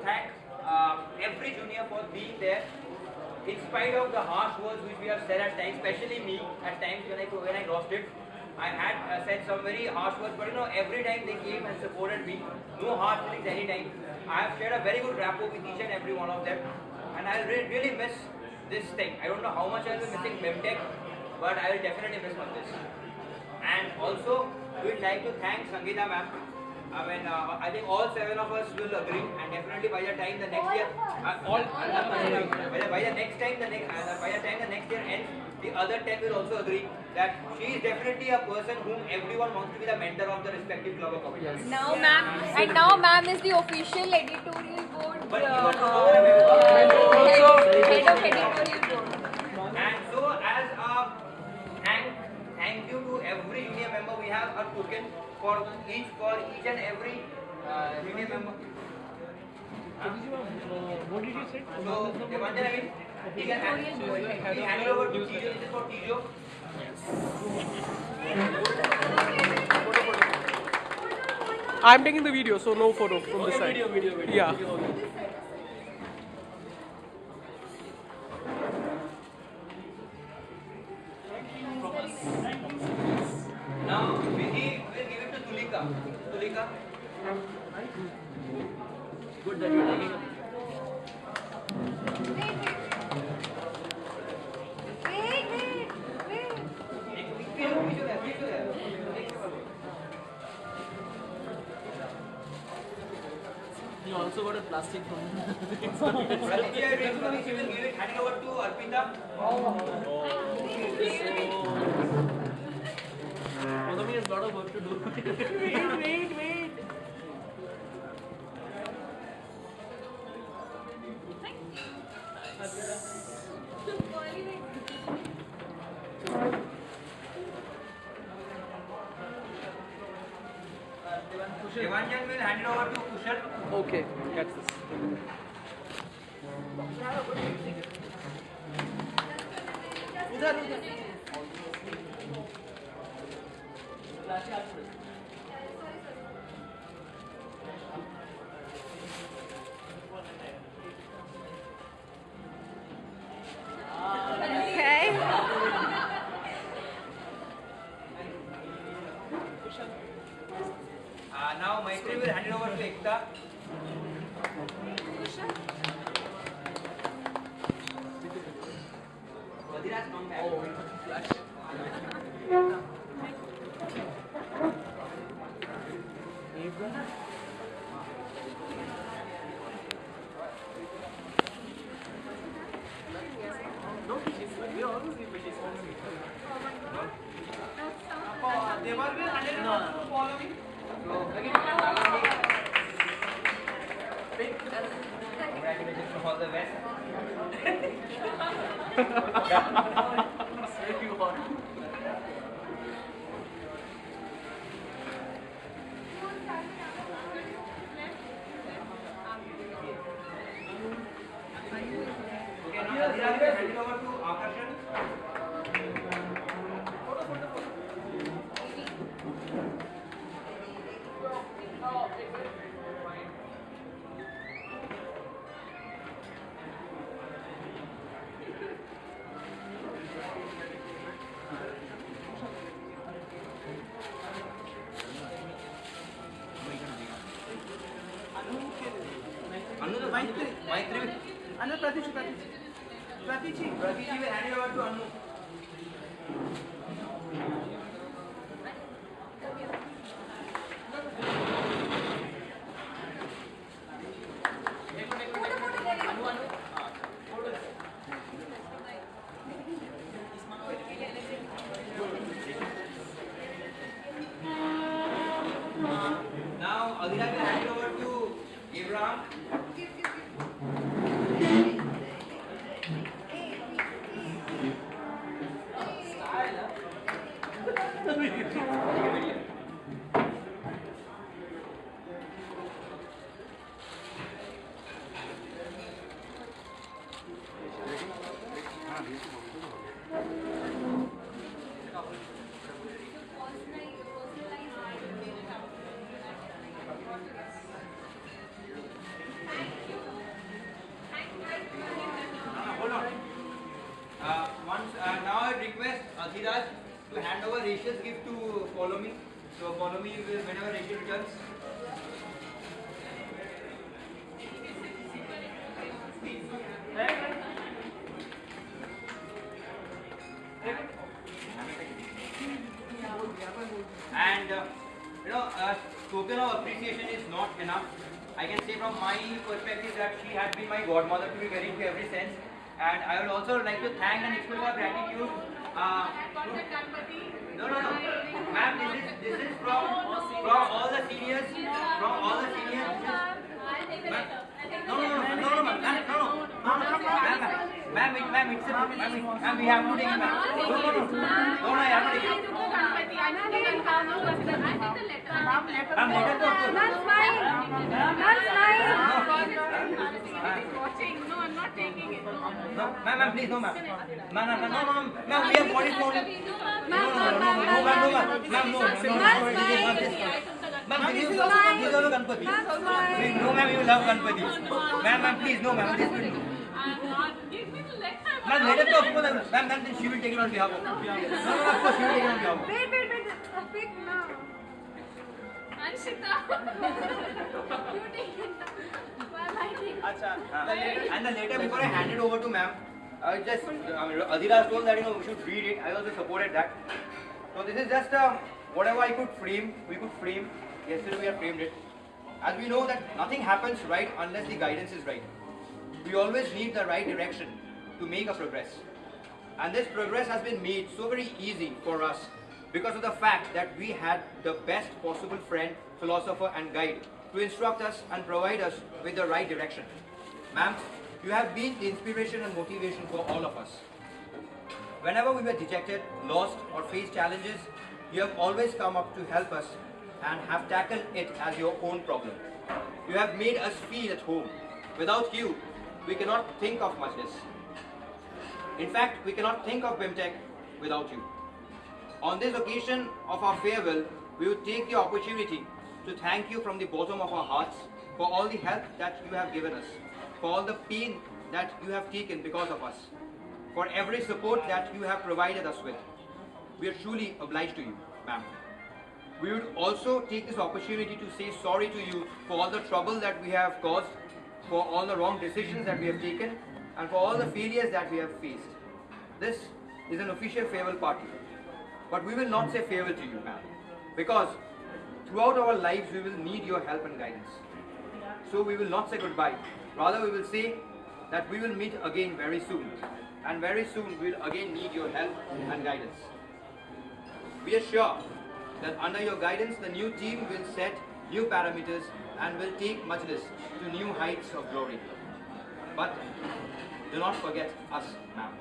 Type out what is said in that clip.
thank every junior for being there. In spite of the harsh words which we have said at times, especially me, at times when I lost it, I had said some very harsh words, but every time they came and supported me, no hard feelings any time. I have shared a very good rapport with each and every one of them, and I really miss this thing. I don't know how much I will be missing Memtech, but I will definitely miss on this. And also, we would like to thank Sangeeta ma'am. I think all 7 of us will agree, and definitely by the time the next year, by the time the next year ends, the other 10 will also agree that she is definitely a person whom everyone wants to be the mentor of the respective club or committee. Yes. Now ma'am is the official editorial board. But head of editorial board. And so as a thank you to every union member, we have a token for each and every union member. What did you say? So, Devanjan, he can hand it over to Tijo. This is for Tijo. I'm taking the video, so no photo from this side. Video. Yeah. Now, Vicky will give it to Tulika. Tulika. Good that you're taking You also got a plastic from Pratitya, she will give it, hand it over to Arpita. Mothami has a lot of work to do. Wait. Devanjan will hand it over to Kushal. Okay, catch this. Okay. Now Maitri will hand it over to Ekta. Badira's come back. Flash. No, we always leave fishes. Deval will hand it over to follow me. Congratulations to all the best. Very hot. Okay, now Badira will hand it over to Akarshan. Anu the Maitri. Anu Pratichi will hand it over to Anu. Now Adira will hand it over to Abraham. Rachel's gift to follow me. So follow me whenever Rachel returns. And token of appreciation is not enough. I can say from my perspective that she has been my godmother to be very to every sense. And I would also like to thank and express our gratitude. No, ma'am. This is from all the seniors. From all the seniors. No, ma'am, it's a ma'am, we have to take it, ma'am. No, I have to take it. Ma'am, letter to approve. That's mine. No, I'm not taking it. No, ma'am, please, no, ma'am. Ma'am, we have got it for you. Ma'am, these are the Ganpati. No, ma'am, you love Ganpati. Ma'am, please, no, ma'am, this will do. Give me the letter. Ma'am, let us go. Ma'am, then she will take it on behalf of. No, of course, she will take it on behalf of. Wait. Pick now. Anshita. You take it. Well, I take it. And the letter before I hand it over to ma'am, Adira told that we should read it. I also supported that. So this is just whatever we could frame. Yesterday we have framed it. As we know that nothing happens right unless the guidance is right. We always need the right direction to make a progress. And this progress has been made so very easy for us because of the fact that we had the best possible friend, philosopher and guide to instruct us and provide us with the right direction. Ma'am, you have been the inspiration and motivation for all of us. Whenever we were dejected, lost or faced challenges, you have always come up to help us and have tackled it as your own problem. You have made us feel at home. Without you, we cannot think of Majlis. In fact, we cannot think of BIMTech without you. On this occasion of our farewell, we would take the opportunity to thank you from the bottom of our hearts for all the help that you have given us, for all the pain that you have taken because of us, for every support that you have provided us with. We are truly obliged to you, ma'am. We would also take this opportunity to say sorry to you for all the trouble that we have caused, for all the wrong decisions that we have taken, and for all the failures that we have faced. This is an official farewell party. But we will not say farewell to you, ma'am, because throughout our lives we will need your help and guidance. So we will not say goodbye. Rather, we will say that we will meet again very soon. And very soon we will again need your help and guidance. We are sure that under your guidance, the new team will set new parameters and will take Majlis to new heights of glory. But do not forget us, ma'am.